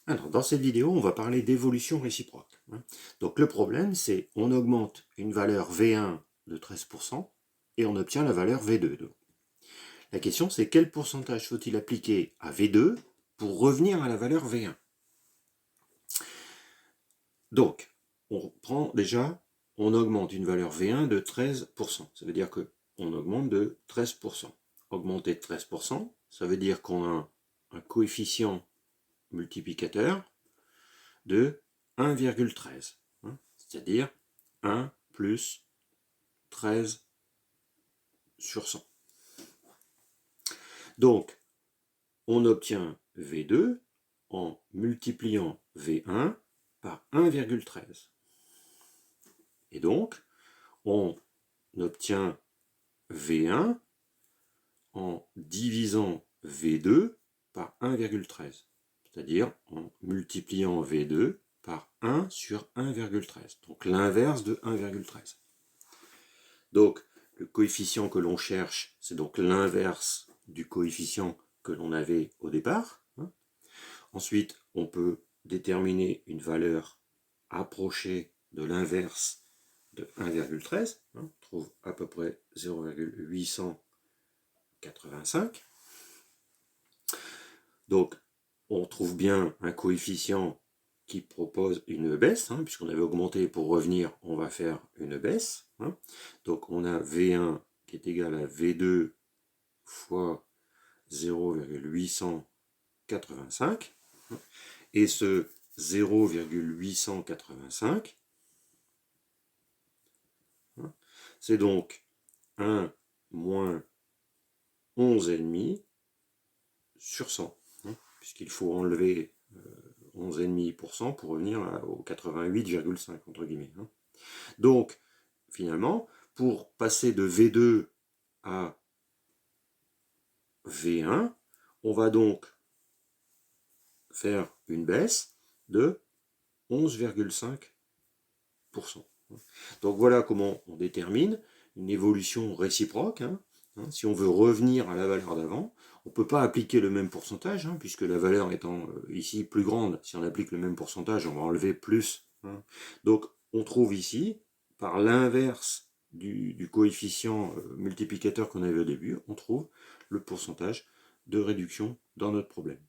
Alors, dans cette vidéo, on va parler d'évolution réciproque. Donc le problème, c'est on augmente une valeur V1 de 13% et on obtient la valeur V2. La question, c'est quel pourcentage faut-il appliquer à V2 pour revenir à la valeur V1? Donc, on prend déjà, on augmente une valeur V1 de 13%. Ça veut dire qu'on augmente de 13%. Augmenter de 13%, ça veut dire qu'on a un coefficient multiplicateur de 1,13, c'est-à-dire 1 plus 13 sur 100. Donc, on obtient V2 en multipliant V1 par 1,13. Et donc, on obtient V1 en divisant V2 par 1,13, c'est-à-dire en multipliant V2 par 1 sur 1,13, donc l'inverse de 1,13. Donc, le coefficient que l'on cherche, c'est donc l'inverse du coefficient que l'on avait au départ. Ensuite, on peut déterminer une valeur approchée de l'inverse de 1,13. On trouve à peu près 0,885. Donc, on trouve bien un coefficient qui propose une baisse, puisqu'on avait augmenté pour revenir, on va faire une baisse. Donc on a V1 qui est égal à V2 fois 0,885. Et ce 0,885, c'est donc 1 moins 11,5 sur 100, puisqu'il faut enlever 11,5% pour revenir au 88,5 entre guillemets. Donc, finalement, pour passer de V2 à V1, on va donc faire une baisse de 11,5%. Donc voilà comment on détermine une évolution réciproque. Si on veut revenir à la valeur d'avant, on ne peut pas appliquer le même pourcentage, puisque la valeur étant ici plus grande, si on applique le même pourcentage, on va enlever plus. Donc on trouve ici, par l'inverse du coefficient multiplicateur qu'on avait au début, on trouve le pourcentage de réduction dans notre problème.